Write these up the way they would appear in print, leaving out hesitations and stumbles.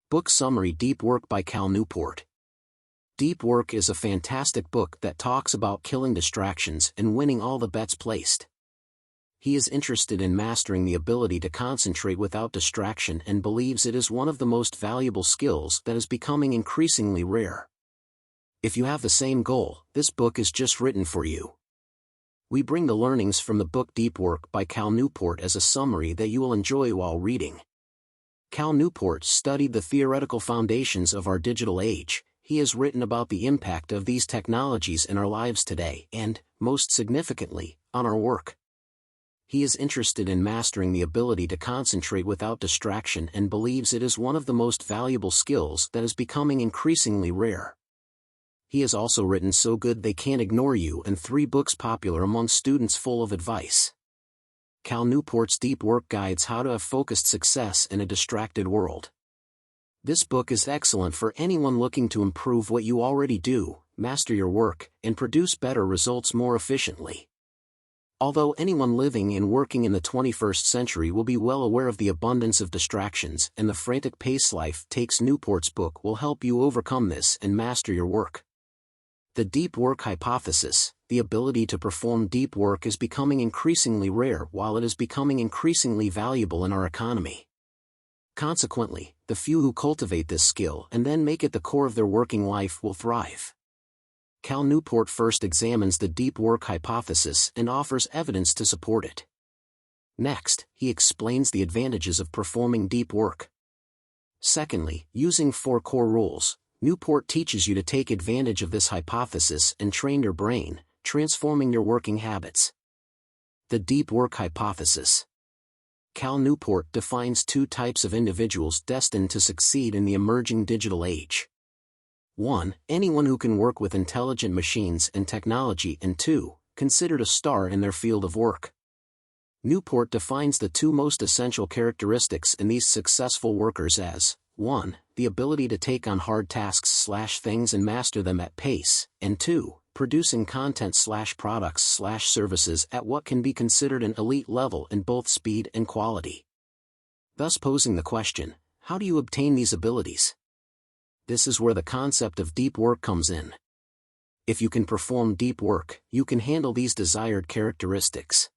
Book Summary: Deep Work by Cal Newport. Deep Work is a fantastic book that talks about killing distractions and winning all the bets placed. He is interested in mastering the ability to concentrate without distraction and believes it is one of the most valuable skills that is becoming increasingly rare. If you have the same goal, this book is just written for you. We bring the learnings from the book Deep Work by Cal Newport as a summary that you will enjoy while reading. Cal Newport studied the theoretical foundations of our digital age. He has written about the impact of these technologies in our lives today and, most significantly, on our work. He is interested in mastering the ability to concentrate without distraction and believes it is one of the most valuable skills that is becoming increasingly rare. He has also written So Good They Can't Ignore You and 3 books popular among students full of advice. Cal Newport's Deep Work guides how to have focused success in a distracted world. This book is excellent for anyone looking to improve what you already do, master your work, and produce better results more efficiently. Although anyone living and working in the 21st century will be well aware of the abundance of distractions and the frantic pace life takes, Newport's book will help you overcome this and master your work. The deep work hypothesis: the ability to perform deep work is becoming increasingly rare while it is becoming increasingly valuable in our economy. Consequently, the few who cultivate this skill and then make it the core of their working life will thrive. Cal Newport first examines the deep work hypothesis and offers evidence to support it. Next, he explains the advantages of performing deep work. Secondly, using 4 core rules, Newport teaches you to take advantage of this hypothesis and train your brain, transforming your working habits. The deep work hypothesis. Cal Newport defines 2 types of individuals destined to succeed in the emerging digital age. 1. Anyone who can work with intelligent machines and technology, and 2. Considered a star in their field of work. Newport defines the 2 most essential characteristics in these successful workers as 1. The ability to take on hard tasks/things and master them at pace, and 2. Producing content/products/services at what can be considered an elite level in both speed and quality. Thus posing the question, how do you obtain these abilities? This is where the concept of deep work comes in. If you can perform deep work, you can handle these desired characteristics.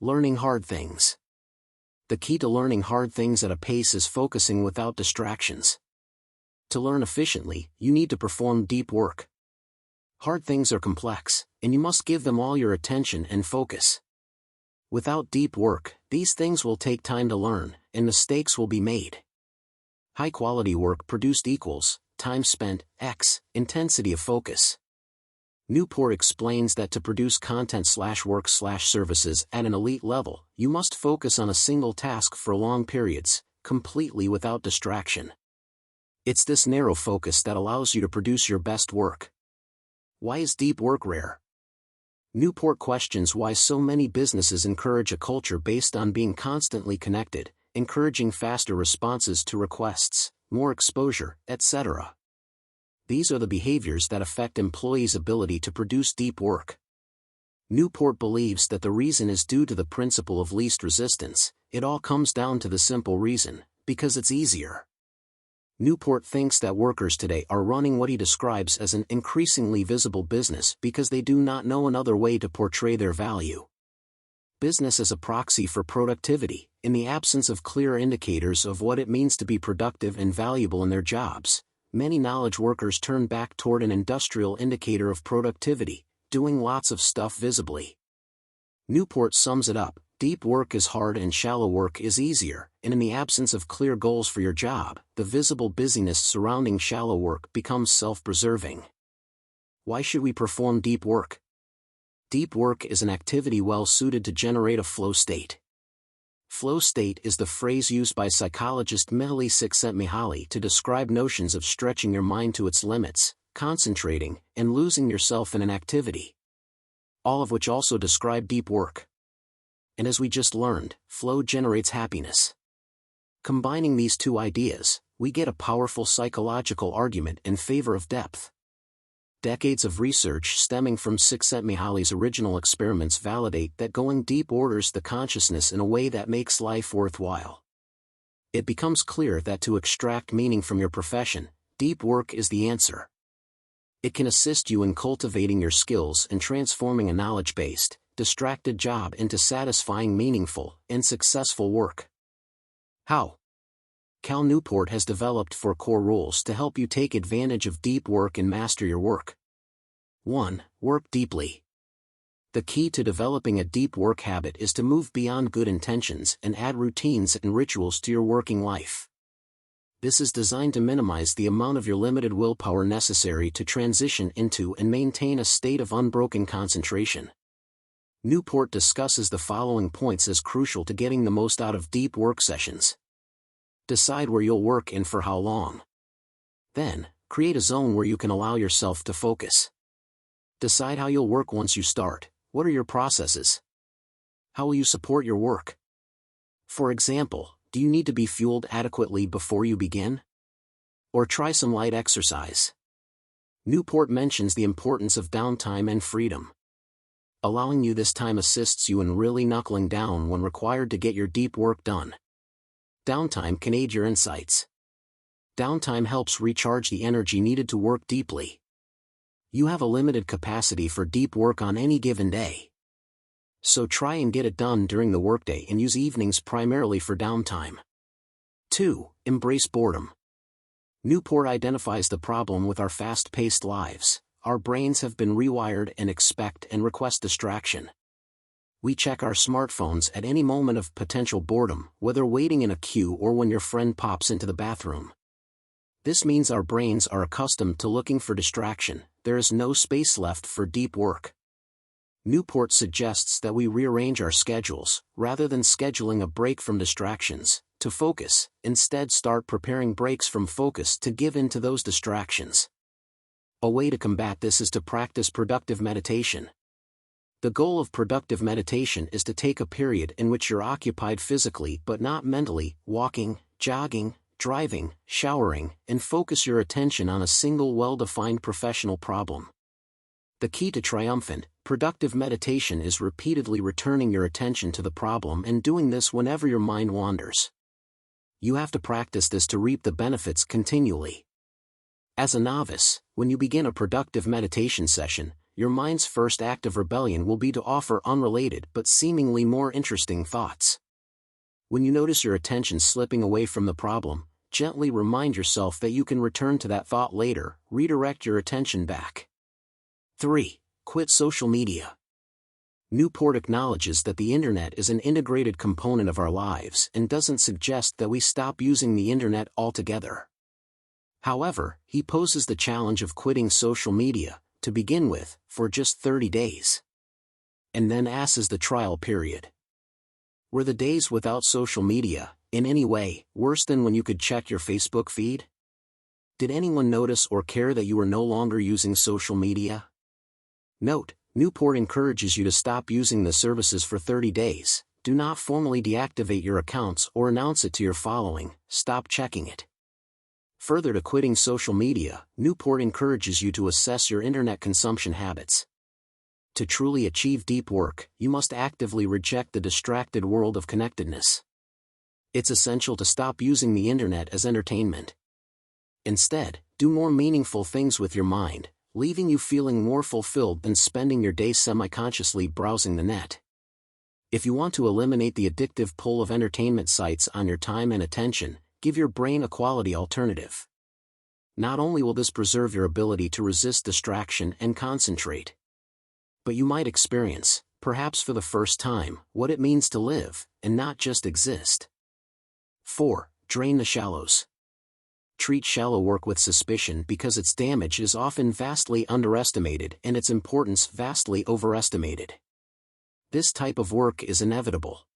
Learning hard things. The key to learning hard things at a pace is focusing without distractions. To learn efficiently, you need to perform deep work. Hard things are complex, and you must give them all your attention and focus. Without deep work, these things will take time to learn, and mistakes will be made. High-quality work produced equals time spent x intensity of focus. Newport explains that to produce content/work/services at an elite level, you must focus on a single task for long periods, completely without distraction. It's this narrow focus that allows you to produce your best work. Why is deep work rare? Newport questions why so many businesses encourage a culture based on being constantly connected, encouraging faster responses to requests, more exposure, etc. These are the behaviors that affect employees' ability to produce deep work. Newport believes that the reason is due to the principle of least resistance. It all comes down to the simple reason, because it's easier. Newport thinks that workers today are running what he describes as an increasingly visible business because they do not know another way to portray their value. Business as a proxy for productivity, in the absence of clear indicators of what it means to be productive and valuable in their jobs. Many knowledge workers turn back toward an industrial indicator of productivity, doing lots of stuff visibly. Newport sums it up: deep work is hard and shallow work is easier, and in the absence of clear goals for your job, the visible busyness surrounding shallow work becomes self-preserving. Why should we perform deep work? Deep work is an activity well suited to generate a flow state. Flow state is the phrase used by psychologist Mihaly Csikszentmihalyi to describe notions of stretching your mind to its limits, concentrating, and losing yourself in an activity. All of which also describe deep work. And as we just learned, flow generates happiness. Combining these 2 ideas, we get a powerful psychological argument in favor of depth. Decades of research stemming from Csikszentmihalyi's original experiments validate that going deep orders the consciousness in a way that makes life worthwhile. It becomes clear that to extract meaning from your profession, deep work is the answer. It can assist you in cultivating your skills and transforming a knowledge-based, distracted job into satisfying, meaningful, and successful work. How? Cal Newport has developed 4 core rules to help you take advantage of deep work and master your work. 1. Work deeply. The key to developing a deep work habit is to move beyond good intentions and add routines and rituals to your working life. This is designed to minimize the amount of your limited willpower necessary to transition into and maintain a state of unbroken concentration. Newport discusses the following points as crucial to getting the most out of deep work sessions. Decide where you'll work and for how long. Then, create a zone where you can allow yourself to focus. Decide how you'll work once you start. What are your processes? How will you support your work? For example, do you need to be fueled adequately before you begin? Or try some light exercise? Newport mentions the importance of downtime and freedom. Allowing you this time assists you in really knuckling down when required to get your deep work done. Downtime can aid your insights. Downtime helps recharge the energy needed to work deeply. You have a limited capacity for deep work on any given day. So try and get it done during the workday and use evenings primarily for downtime. 2. Embrace boredom. Newport identifies the problem with our fast-paced lives. Our brains have been rewired and expect and request distraction. We check our smartphones at any moment of potential boredom, whether waiting in a queue or when your friend pops into the bathroom. This means our brains are accustomed to looking for distraction. There is no space left for deep work. Newport suggests that we rearrange our schedules, rather than scheduling a break from distractions, to focus. Instead, start preparing breaks from focus to give in to those distractions. A way to combat this is to practice productive meditation. The goal of productive meditation is to take a period in which you're occupied physically but not mentally, walking, jogging, driving, showering, and focus your attention on a single well-defined professional problem. The key to triumphant, productive meditation is repeatedly returning your attention to the problem and doing this whenever your mind wanders. You have to practice this to reap the benefits continually. As a novice, when you begin a productive meditation session, your mind's first act of rebellion will be to offer unrelated but seemingly more interesting thoughts. When you notice your attention slipping away from the problem, gently remind yourself that you can return to that thought later. Redirect your attention back. 3. Quit social media. Newport acknowledges that the internet is an integrated component of our lives and doesn't suggest that we stop using the internet altogether. However, he poses the challenge of quitting social media, to begin with, for just 30 days. And then asks the trial period. Were the days without social media, in any way, worse than when you could check your Facebook feed? Did anyone notice or care that you were no longer using social media? Note, Newport encourages you to stop using the services for 30 days. Do not formally deactivate your accounts or announce it to your following. Stop checking it. Further to quitting social media, Newport encourages you to assess your internet consumption habits. To truly achieve deep work, you must actively reject the distracted world of connectedness. It's essential to stop using the internet as entertainment. Instead, do more meaningful things with your mind, leaving you feeling more fulfilled than spending your day semi-consciously browsing the net. If you want to eliminate the addictive pull of entertainment sites on your time and attention, give your brain a quality alternative. Not only will this preserve your ability to resist distraction and concentrate, but you might experience, perhaps for the first time, what it means to live, and not just exist. 4. Drain the shallows. Treat shallow work with suspicion because its damage is often vastly underestimated and its importance vastly overestimated. This type of work is inevitable.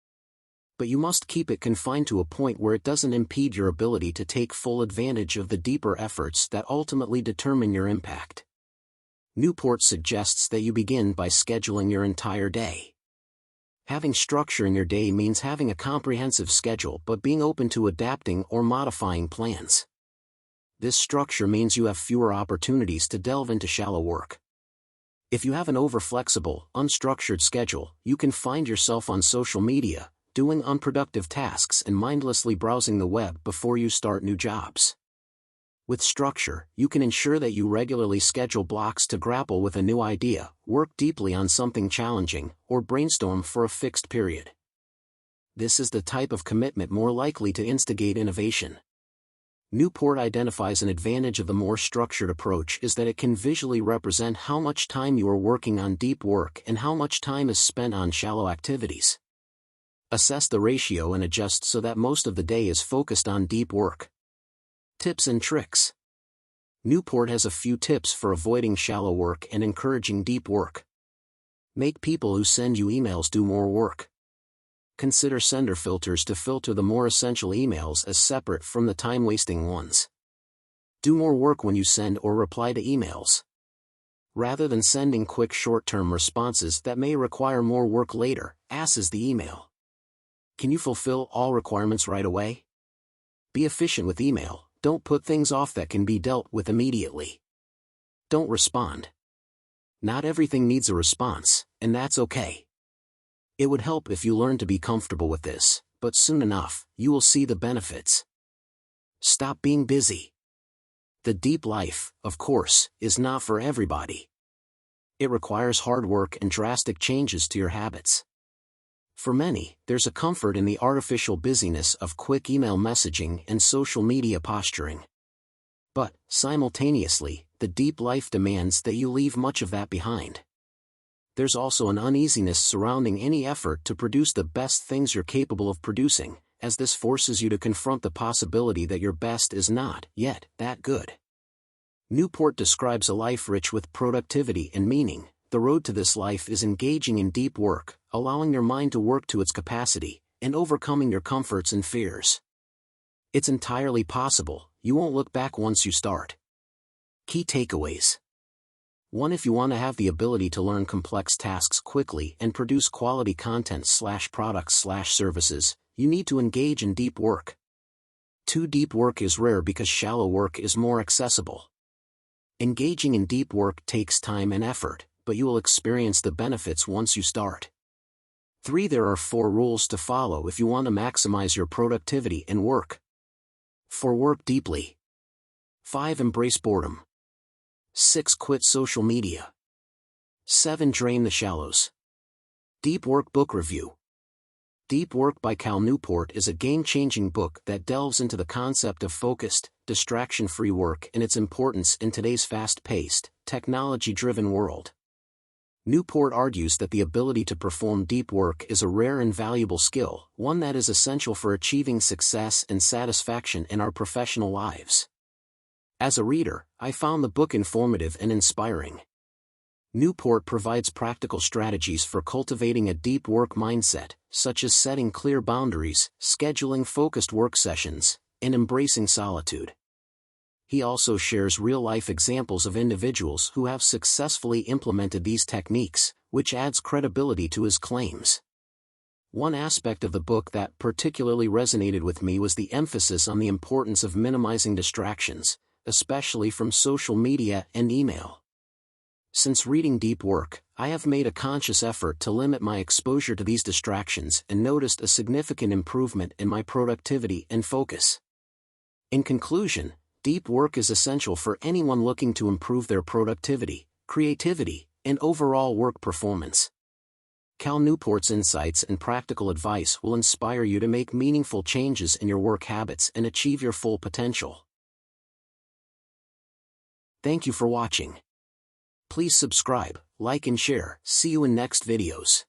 But you must keep it confined to a point where it doesn't impede your ability to take full advantage of the deeper efforts that ultimately determine your impact. Newport suggests that you begin by scheduling your entire day. Having structure in your day means having a comprehensive schedule but being open to adapting or modifying plans. This structure means you have fewer opportunities to delve into shallow work. If you have an over-flexible, unstructured schedule, you can find yourself on social media, doing unproductive tasks and mindlessly browsing the web before you start new jobs. With structure, you can ensure that you regularly schedule blocks to grapple with a new idea, work deeply on something challenging, or brainstorm for a fixed period. This is the type of commitment more likely to instigate innovation. Newport identifies an advantage of the more structured approach is that it can visually represent how much time you are working on deep work and how much time is spent on shallow activities. Assess the ratio and adjust so that most of the day is focused on deep work. Tips and tricks. Newport has a few tips for avoiding shallow work and encouraging deep work. Make people who send you emails do more work. Consider sender filters to filter the more essential emails as separate from the time-wasting ones. Do more work when you send or reply to emails. Rather than sending quick short-term responses that may require more work later, assess the email. Can you fulfill all requirements right away? Be efficient with email, don't put things off that can be dealt with immediately. Don't respond. Not everything needs a response, and that's okay. It would help if you learn to be comfortable with this, but soon enough, you will see the benefits. Stop being busy. The deep life, of course, is not for everybody. It requires hard work and drastic changes to your habits. For many, there's a comfort in the artificial busyness of quick email messaging and social media posturing. But, simultaneously, the deep life demands that you leave much of that behind. There's also an uneasiness surrounding any effort to produce the best things you're capable of producing, as this forces you to confront the possibility that your best is not, yet, that good. Newport describes a life rich with productivity and meaning. The road to this life is engaging in deep work, allowing your mind to work to its capacity, and overcoming your comforts and fears. It's entirely possible, you won't look back once you start. Key takeaways. 1. If you want to have the ability to learn complex tasks quickly and produce quality content/products/services, you need to engage in deep work. 2. Deep work is rare because shallow work is more accessible. Engaging in deep work takes time and effort, but you will experience the benefits once you start. 3. There are 4 rules to follow if you want to maximize your productivity and work. 4. Work deeply. 5. Embrace boredom. 6. Quit social media. 7. Drain the shallows. Deep Work Book Review. Deep Work by Cal Newport is a game-changing book that delves into the concept of focused, distraction-free work and its importance in today's fast-paced, technology-driven world. Newport argues that the ability to perform deep work is a rare and valuable skill, one that is essential for achieving success and satisfaction in our professional lives. As a reader, I found the book informative and inspiring. Newport provides practical strategies for cultivating a deep work mindset, such as setting clear boundaries, scheduling focused work sessions, and embracing solitude. He also shares real-life examples of individuals who have successfully implemented these techniques, which adds credibility to his claims. One aspect of the book that particularly resonated with me was the emphasis on the importance of minimizing distractions, especially from social media and email. Since reading Deep Work, I have made a conscious effort to limit my exposure to these distractions and noticed a significant improvement in my productivity and focus. In conclusion, deep work is essential for anyone looking to improve their productivity, creativity, and overall work performance. Cal Newport's insights and practical advice will inspire you to make meaningful changes in your work habits and achieve your full potential. Thank you for watching. Please subscribe, like and share. See you in next videos.